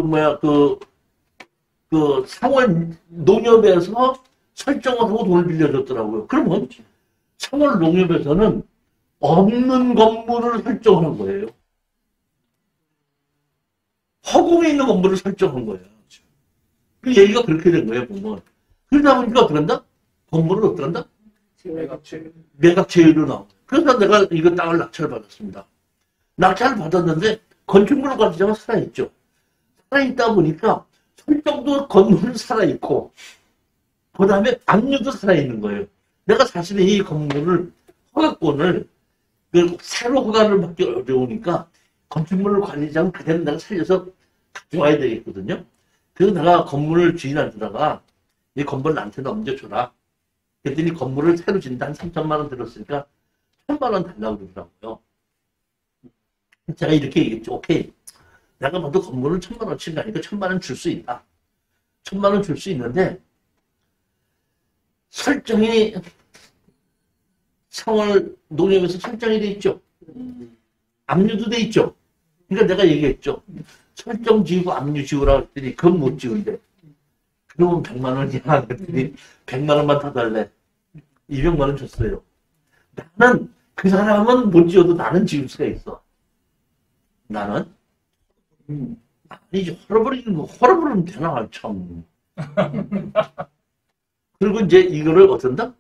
상월 농협에서 설정을 하고 돈을 빌려줬더라고요. 그러면 상월 농협에서는 없는 건물을 설정한 거예요. 허공에 있는 건물을 설정한 거예요. 그 얘기가 그렇게 된 거예요, 보면. 그러다 보니까 어떻게 한다? 건물을 어떻게 한다? 매각 제외로 나오고. 그래서 내가 이거 땅을 낙찰을 받았습니다. 낙찰을 받았는데 건축물 관리자가 살아있죠. 살아있다 보니까 설정도 건물은 살아있고 그 다음에 압류도 살아있는 거예요. 내가 사실은 이 건물을 허가권을 새로 허가를 받기 어려우니까 건축물 관리자는 그대로 내가 살려서 가져와야 되겠거든요. 그래서 내가 건물 주인한테다가 이 건물 나한테 넘겨줘라. 그랬더니 건물을 새로 짓는데 한 3천만 원 들었으니까 1,000만 원 달라고 그러더라고요. 제가 이렇게 얘기했죠. 오케이. 내가 봐도 건물을 1,000만 원치는 거 아니까 1,000만 원 줄 수 있다. 1,000만 원 줄 수 있는데 설정이 상월 농협에서 설정이 돼 있죠. 압류도 돼 있죠. 그러니까 내가 얘기했죠. 설정 지우고 압류 지우라 했더니 그건 못 지운대. 그러면 100만 원이야. 그랬더니 100만 원만 더 달래. 200만 원 줬어요. 나는 그 사람은 못 지워도 나는 지울 수가 있어. 나는 아니지 헐어버리면 되나 참. 그리고 이제 이거를 어떤다?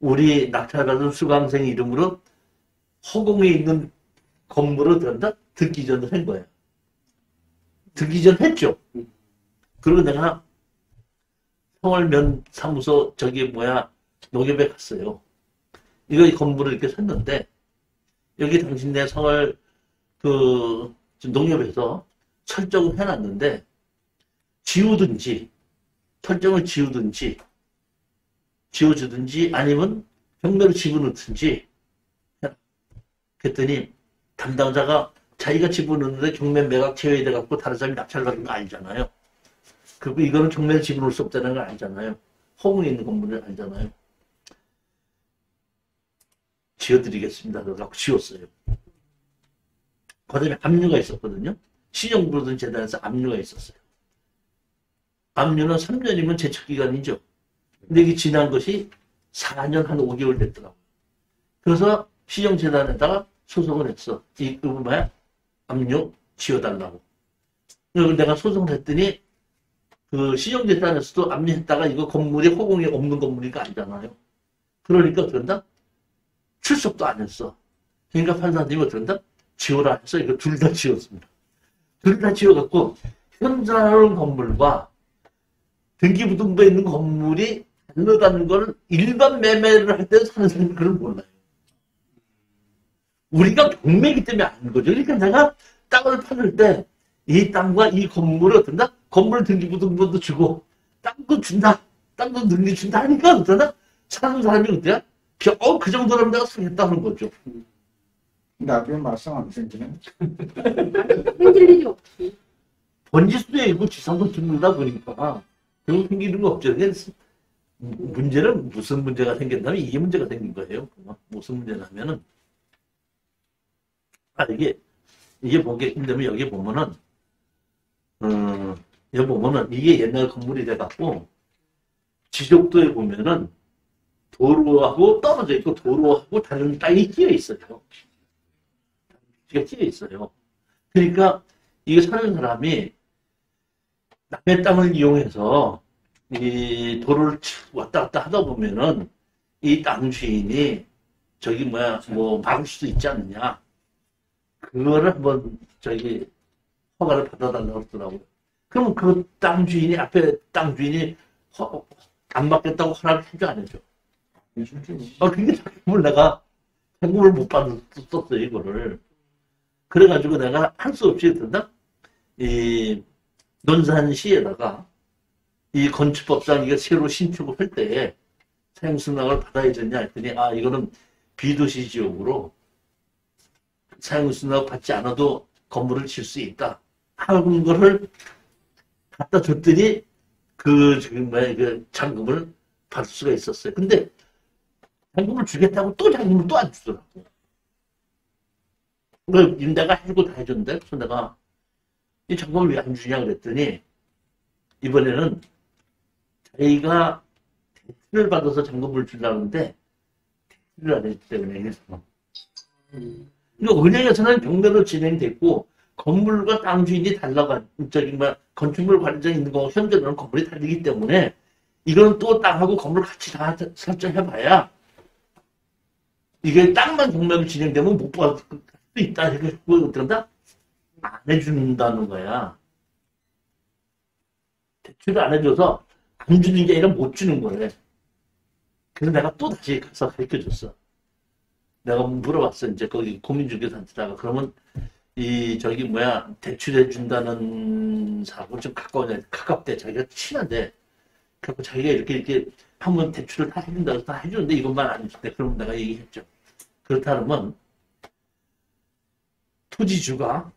우리 낙찰받은 수강생 이름으로 허공에 있는 건물을 어떤다? 듣기 전에 한 거야. 듣기 전 했죠. 그리고 내가 성월면사무소 농협에 갔어요. 이거 건물을 이렇게 샀는데 여기 당신네 성월 농협에서 설정을 해놨는데 설정을 지워주든지 아니면 경매로 집어넣든지 그랬더니 담당자가 자기가 집어넣는데 경매 매각 제외돼 갖고 다른 사람이 낙찰을 받은 거 알잖아요. 그리고 이거는 경매에 집어넣을 수 없다는 걸 알잖아요. 허공에 있는 건물을 알잖아요. 지어드리겠습니다. 그래서 지웠어요. 그 다음에 압류가 있었거든요. 신용부르던 재단에서 압류가 있었어요. 압류는 3년이면 제척기간이죠. 근데 이게 지난 것이 4년 한 5개월 됐더라고요. 그래서 시정재단에다가 소송을 했어. 이 뭐야? 압류 지어달라고. 그래서 내가 소송을 했더니 그 신용재산에서도 압류했다가 이거 건물이 허공에 없는 건물이니까 아니잖아요. 그러니까 어쩐다? 출석도 안 했어. 그러니까 판사님이 어쩐다? 지우라 해서 이거 둘 다 지웠습니다. 둘 다 지워갖고 현존하는 건물과 등기부등본에 있는 건물이 다르다는 걸 일반 매매를 할 때 사는 사람이 그걸 몰라요. 우리가 경매이기 때문에 아는 거죠. 그러니까 내가 땅을 팔을 때 이 땅과 이 건물을 어떤다? 건물 등기부등본도 주고 땅도 준다. 땅도 등기 준다 하니까 어떠나? 사는 사람이 어때야? 그 정도라면 내가 사겠다는 거죠. 나중에 말썽 안 생기네. 생길 일이 없지. 번지 수도 있고 지상도 죽는다 보니까 결국 생기는 거 없죠. 그래서 문제는 무슨 문제가 생겼냐면 이게 문제가 생긴 거예요. 무슨 문제냐면은 이게 보기 힘들면 여기 보면은 여기 보면은 이게 옛날 건물이 돼갖고 지적도에 보면은 도로하고 떨어져 있고 도로하고 다른 땅이 끼어 있어요. 끼어 있어요. 그러니까 이게 사는 사람이 남의 땅을 이용해서 이 도로를 왔다 갔다 하다 보면은 이 땅 주인이 저기 뭐 막을 수도 있지 않느냐. 그거를 한번 허가를 받아달라고 그러더라고요. 그러면 그 땅 주인이 앞에 땅 주인이 안 받겠다고 허락을 해줘 안 해줘? 그게 자금을 내가 자금을 못 받았었어요 이거를. 그래가지고 내가 할 수 없이 된다. 이 논산시에다가 이 건축법상 이게 새로 신축을 할 때 사용승낙을 받아야 되냐 했더니 이거는 비도시 지역으로 사용승낙 받지 않아도 건물을 질 수 있다 하는 거를 갖다 줬더니 그 잔금을 받을 수가 있었어요. 근데 잔금을 주겠다고 또 잔금을 또 안 주더라고. 내가 해주고 다 해줬는데 그래서 내가 이 잔금을 왜 안 주냐 그랬더니 이번에는 자기가 대출을 받아서 잔금을 주려는데 대출을 안 했기 때문에 그래서 그러니까 은행에서는 경매로 진행됐고 건물과 땅 주인이 달라가 건축물 관리자가 있는 거 현재는 건물이 다르기 때문에 이건 또 땅하고 건물 같이 다 설정해봐야 이게 땅만 경매로 진행되면 못 받을 수 있다 이렇게 그런다 안 해준다는 거야. 대출을 안 해줘서 안 주는 게 아니라 못 주는 거래. 그래서 내가 또 다시 가서 가르쳐줬어. 내가 물어봤어. 이제 거기 고민중개사한테다가 그러면 대출해 준다는 사람하고 좀 가깝대. 자기가 친한데. 그래서 자기가 이렇게 한번 대출을 다 해준다고 해서 다 해주는데 이것만 안 해준대. 그러면 내가 얘기했죠. 그렇다면 토지주가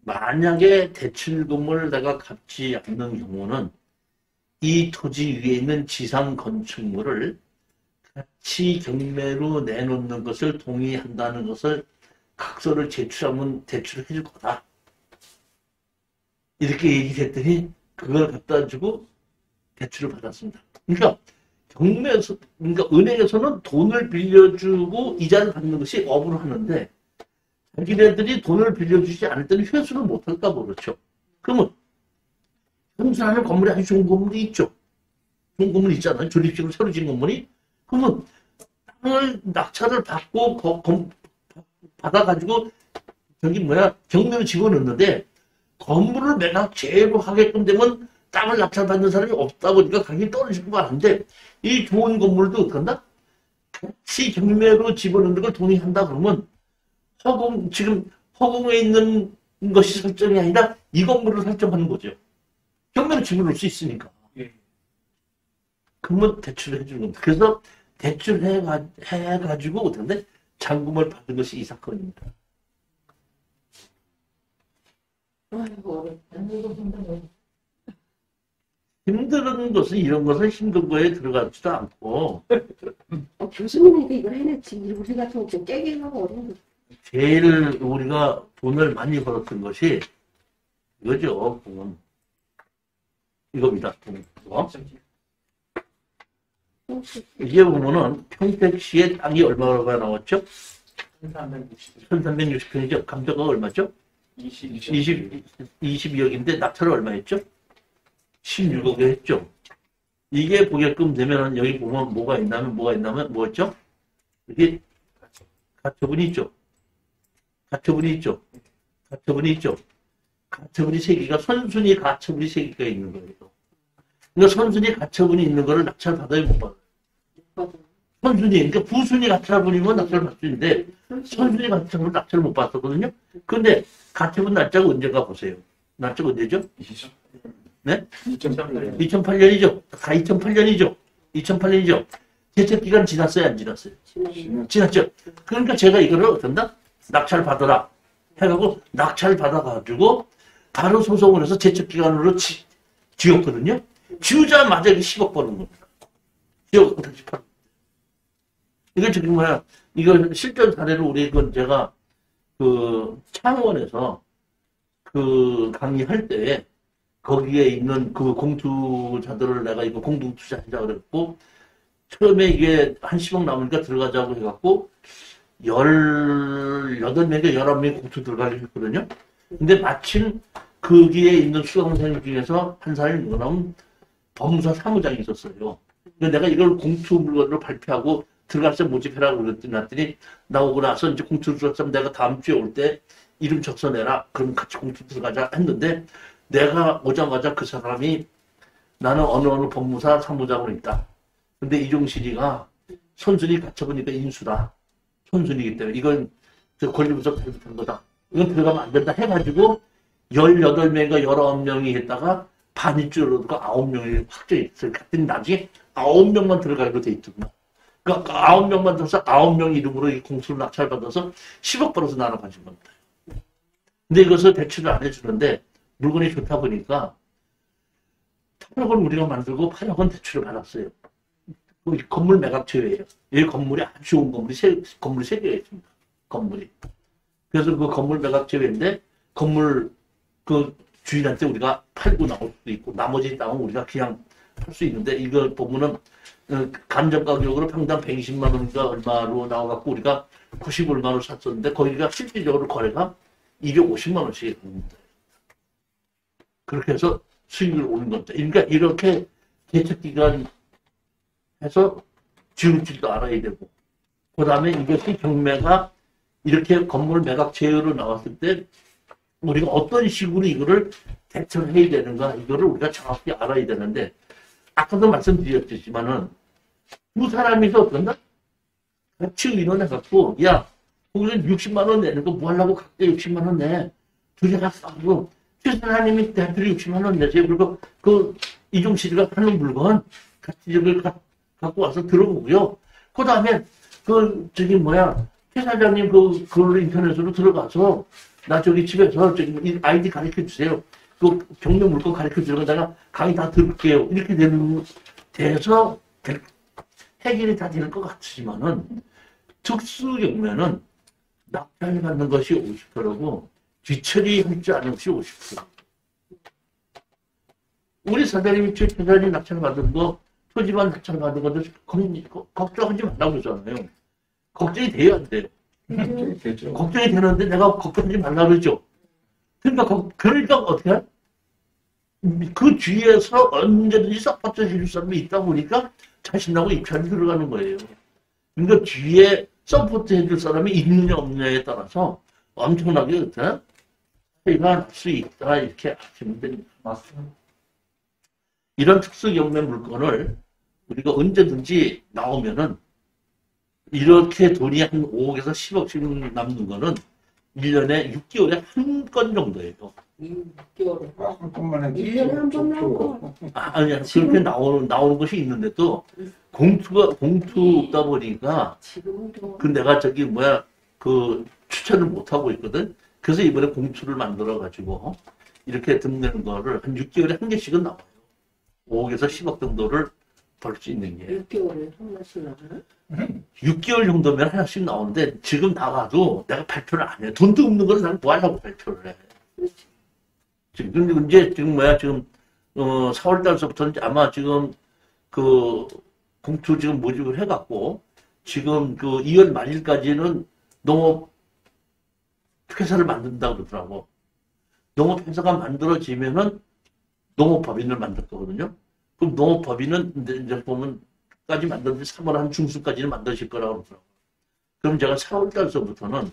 만약에 대출금을 내가 갚지 않는 경우는 이 토지 위에 있는 지상 건축물을 같이 경매로 내놓는 것을 동의한다는 것을 각서를 제출하면 대출을 해줄 거다. 이렇게 얘기했더니 그걸 갖다 주고 대출을 받았습니다. 그러니까 그러니까 은행에서는 돈을 빌려주고 이자를 받는 것이 업으로 하는데 자기네들이 돈을 빌려주지 않을 때는 회수를 못할까 모르죠. 그러면 현수하는 건물이 아주 좋은 건물이 있죠. 좋은 건물이 있잖아요. 조립식으로 새로 지은 건물이. 그러면 땅을 낙찰을 받고 받아가지고 경매로 집어넣는데 건물을 매각 재로 하게끔 되면 땅을 낙찰받는 사람이 없다 보니까 가격이 떨어지고 마는데 이 좋은 건물도 어떡한다? 같이 경매로 집어넣는 걸 동의한다 그러면 지금 허공에 있는 것이 설정이 아니라 이 건물을 설정하는 거죠. 경매로 집어넣을 수 있으니까. 그러면 대출을 해주는 겁니다. 그래서 대출해가지고 어떤데 잔금을 받은 것이 이 사건입니다. 아이고, 힘든 것은 이런 것은 힘든 거에 들어가지도 않고 교수님이니까 이걸 해냈지. 우리 같은 거 좀 깨게 하고 어려운 거. 제일 우리가 돈을 많이 벌었던 것이 이거죠. 보면 이겁니다. 이게 보면은 평택시의 땅이 얼마가 나왔죠? 1360평이죠. 감정가 얼마죠? 22억인데 낙찰을 얼마 했죠? 16억에 했죠. 이게 보게끔 되면 여기 보면 뭐가 있냐면 뭐였죠? 이게 가처분이 있죠. 가처분이 있죠. 가처분이 세 개가 선순위 가처분이 세 개가 있는 거예요. 그러니까 선순위 가처분이 있는 거를 낙찰 받아야 못 받아요. 선순위, 그러니까 부순위 가처분이면 낙찰 받을 수 있는데 선순위 가처분은 낙찰을 못 받았거든요. 근데 가처분 날짜가 언제가 보세요. 날짜가 언제죠? 네? 2008년. 2008년이죠. 다 2008년이죠. 대책기간 지났어요, 안 지났어요? 지났죠. 그러니까 제가 이거를 어떤다? 낙찰 받아라 해가지고 낙찰 받아가지고 바로 소송을 해서 대책기간으로 지웠거든요. 지우자마자 이게 10억 버는 겁니다. 10억 다시 팔. 이거 지금 뭐야? 이거 실전 사례로 우리 그 제가 그 창원에서 그 강의할 때 거기에 있는 그 공투자들을 내가 이거 공동 투자하자 그랬고 처음에 이게 한 10억 남으니까 들어가자고 해갖고 18명인가 19명이 공투 들어가게 했거든요. 근데 마침 거기에 있는 수강생 중에서 한 사람이 뭐냐면 법무사 사무장이 있었어요. 근데 내가 이걸 공투 물건으로 발표하고 들어갈 때 모집해라고 그랬더니 나오고 나서 이제 공투 들어갔으면 내가 다음 주에 올 때 이름 적어내라. 그럼 같이 공투 들어가자 했는데 내가 오자마자 그 사람이 나는 어느 법무사 사무장으로 있다. 근데 이종실이가 선순위 갖춰보니까 인수다. 선순위이기 때문에 이건 권리부서 잘못한 거다. 이건 들어가면 안 된다 해가지고 18명인가 19명이 했다가 반이 줄어들고 9명이 확정이 됐어요. 그랬더니 나중에 9명만 들어가기로 돼 있더구나. 그러니까 9명만 들어서 9명 이름으로 이 공수를 낙찰받아서 10억 벌어서 나눠 가진 겁니다. 근데 이것을 배출을 안 해주는데 물건이 좋다 보니까 8억을 우리가 만들고 8억은 대출을 받았어요. 건물 매각 제외예요. 이 건물이 아주 좋은 건물이 건물이 3개가 있습니다. 건물이. 그래서 그 건물 매각 제외인데 건물 그 주인한테 우리가 팔고 나올 수도 있고 나머지 땅은 우리가 그냥 팔 수 있는데 이걸 보면은 감정 가격으로 평당 120만 원인가 얼마로 나와갖고 우리가 90얼마 원을 샀었는데 거기가 실질적으로 거래가 250만 원씩 됩니다. 그렇게 해서 수익을 오는 겁니다. 그러니까 이렇게 대책기간 해서 지울 줄도 알아야 되고 그 다음에 이것이 경매가 이렇게 건물 매각 제외로 나왔을 때 우리가 어떤 식으로 이거를 대처를 해야 되는가 이거를 우리가 정확히 알아야 되는데 아까도 말씀드렸지만은 두 사람이서 어떤다? 같이 의논해갖고 야 거기서 60만 원 내는 거 뭐 하려고 각자 60만 원 내. 둘이 가서 최선하님이 대표로 60만 원 내세요. 그리고 그 이종실이가 파는 물건 같이 저걸 갖고 와서 들어보고요. 그 다음에 최 사장님 그걸 인터넷으로 들어가서 나 저기 집에서 저기 아이디 가르쳐 주세요. 그 경매 물건 가르쳐 주려고 내가 강의 다 들을게요. 이렇게 돼서 해결이 다 되는 것 같지만은 특수 경매는 낙찰 받는 것이 50%고 뒤처리할 줄 아는 것이 50%. 우리 사장님이 최 사장님 낙찰 받은 거 토지만 낙찰 받은 것도 걱정하지 말라고 그러잖아요. 걱정이 돼야 안 돼요. 되죠. 걱정이 되는데 내가 걱정하지 말라고 그러죠. 그러니까 어떻게 해? 그 뒤에서 언제든지 서포트 해줄 사람이 있다 보니까 자신하고 입찰이 들어가는 거예요. 그러니까 뒤에 서포트 해줄 사람이 있느냐 없느냐에 따라서 엄청나게 어떻게 차이가 날 수 있다 이렇게 아시면 됩니다. 맞습니다. 이런 특수 경매 물건을 우리가 언제든지 나오면은 이렇게 돈이 한 5억에서 10억씩 남는 거는 1년에 6개월에 한 건 정도예요. 6개월에. 한 건만 해도 1년에 한 번 좋죠. 나오고. 아니야. 그렇게 나오는 것이 있는데도 공투 없다 보니까 지금은 좀 내가 추천을 못 하고 있거든. 그래서 이번에 공투를 만들어 가지고 이렇게 듣는 거를 한 6개월에 한 개씩은 나와요. 5억에서 10억 정도를 벌 수 있는 게. 6개월에 하나씩 나와요? 6개월 정도면 하나씩 나오는데 지금 나와도 내가 발표를 안 해. 돈도 없는 거는 난 뭐 하려고 발표를 해. 지금 4월 달서부터는 아마 지금 그 공투 지금 모집을 해갖고 지금 그 2월 말일까지는 농업 회사를 만든다고 그러더라고. 농업회사가 만들어지면은 농업법인을 만들 거거든요. 그럼 농업법인은 이제 보면 까지 만드는데 3월 한 중순까지는 만드실 거라고 그러더라고요. 그럼 제가 4월 달서부터는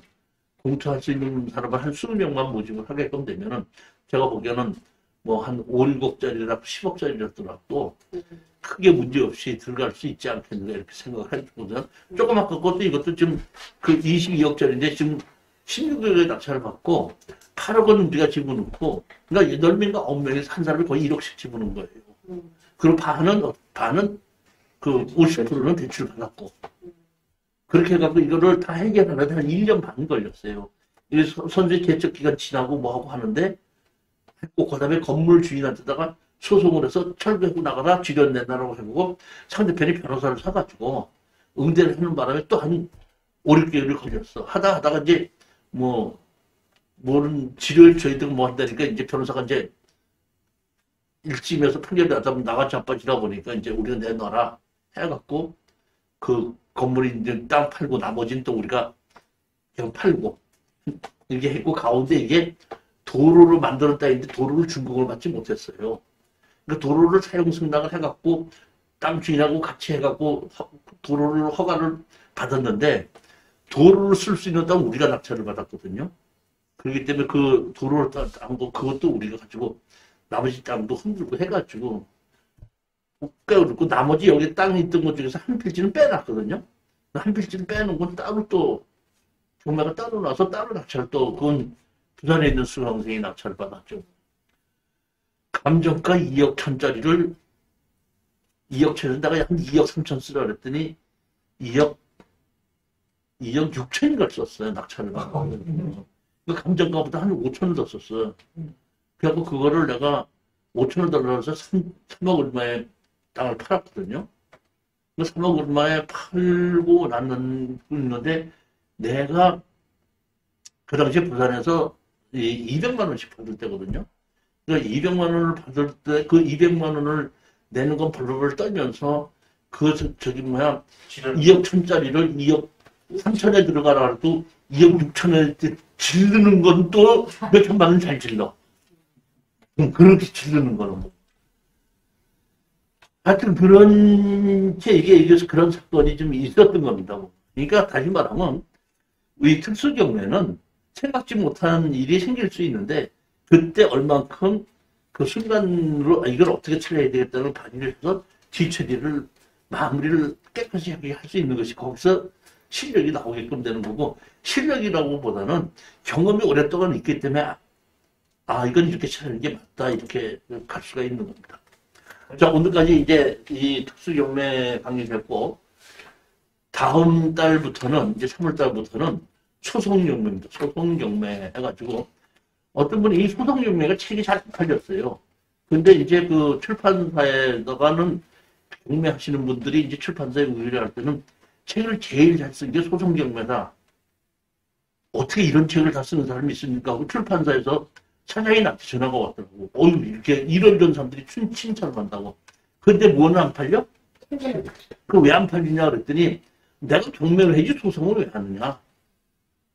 공투할 수 있는 사람을 한 20명만 모집을 하게끔 되면은 제가 보기에는 뭐 한 5, 7억짜리라 10억짜리라도 크게 문제없이 들어갈 수 있지 않겠는가 이렇게 생각을 했거든요. 조그맣고 것도 이것도 지금 그 22억짜리인데 지금 16억에 낙찰을 받고 8억은 우리가 집어넣고 그러니까 8명과 9명에서 한 사람이 거의 1억씩 집어넣은 거예요. 그리고 반은 그 50%는 대출 받았고 그렇게 해갖고 이거를 다 해결하는데 한 1년 반 걸렸어요. 이 선제 개척 기간 지나고 뭐하고 하는데 했고 그다음에 건물 주인한테다가 소송을 해서 철거하고 나가라 지련 내놔라고 해보고 상대편이 변호사를 사가지고 응대를 하는 바람에 또 한 5, 6개월이 걸렸어. 하다가 이제 뭐는 지료를 저희들 뭐 한다니까 이제 변호사가 이제 1심에서 판결이 나다면 나가 자빠지다 보니까 이제 우리가 내놔라 해갖고 그 건물이 이제 땅 팔고 나머지는 또 우리가 그냥 팔고 이렇게 했고 가운데 이게 도로를 만드는 땅인데 도로를 준공을 받지 못했어요. 그러니까 도로를 사용 승낙을 해갖고 땅 주인하고 같이 해갖고 도로를 허가를 받았는데 도로를 쓸 수 있는 땅은 우리가 낙찰을 받았거든요. 그렇기 때문에 그 도로를 땅도 그것도 우리가 가지고 나머지 땅도 흔들고 해가지고 그리고 나머지 여기 땅에 있던 것 중에서 한 필지는 빼놨거든요. 한 필지는 빼놓은 건 따로 또 경매가 따로 나서 따로 낙찰 또 그건 부산에 있는 수강생이 낙찰을 받았죠. 감정가 2억 1천짜리를 2억 천에다가 한 2억 3천 쓰라 그랬더니 2억 6천인가를 썼어요. 낙찰을 받고. 그 감정가보다 한 5천을 더 썼어요. 그래갖고 그거를 내가 5천을 더 넣어서 3억 얼마에 땅을 팔았거든요. 그 3억 얼마에 팔고 있는데 내가 그 당시에 부산에서 200만 원씩 받을 때거든요. 그러니까 200만 원을 받을 때 그 200만 원을 내는 건 벌벌 떨면서 그 2억 천짜리를 2억 3천에 들어가라 해도 2억 6천에 질르는 건 또 몇천만 원 잘 질러. 그렇게 질르는 거는. 하여튼 이게 그런 사건이 좀 있었던 겁니다. 그러니까 다시 말하면 이 특수경매는 생각지 못한 일이 생길 수 있는데 그때 얼만큼 그 순간으로 이걸 어떻게 처리해야 되겠다는 발의를 해서 뒤처리를 마무리를 깨끗이 할 수 있는 것이 거기서 실력이 나오게끔 되는 거고 실력이라고 보다는 경험이 오랫동안 있기 때문에 이건 이렇게 처리하는 게 맞다 이렇게 갈 수가 있는 겁니다. 자 오늘까지 이제 이 특수경매 강의 됐고 다음 달부터는 이제 3월 달부터는 소송경매입니다. 소송경매 해가지고 어떤 분이 이 소송경매가 책이 잘 안 팔렸어요. 근데 이제 그 출판사에다가는 경매하시는 분들이 이제 출판사에 의뢰할 때는 책을 제일 잘 쓴 게 소송경매다. 어떻게 이런 책을 다 쓰는 사람이 있습니까? 하고 출판사에서 사장이 나한테 전화가 왔더라고. 이렇게 이런 사람들이 칭찬을 한다고. 근데 뭐는 안 팔려? 그 왜 안 팔리냐 그랬더니 내가 경매를 해야지 소송을 왜 하느냐.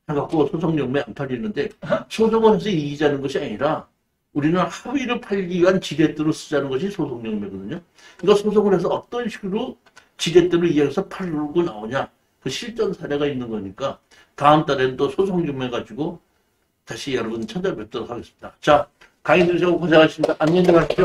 해갖고 소송경매 안 팔리는데 소송을 해서 이기자는 것이 아니라 우리는 합의를 팔기 위한 지렛대로 쓰자는 것이 소송경매거든요. 그러니까 소송을 해서 어떤 식으로 지렛대로 이해해서 팔고 나오냐. 그 실전 사례가 있는 거니까 다음 달에는 또 소송경매 가지고 다시 여러분 찾아뵙도록 하겠습니다. 자, 강의 들으시고 고생하셨습니다. 안녕히 가십시오.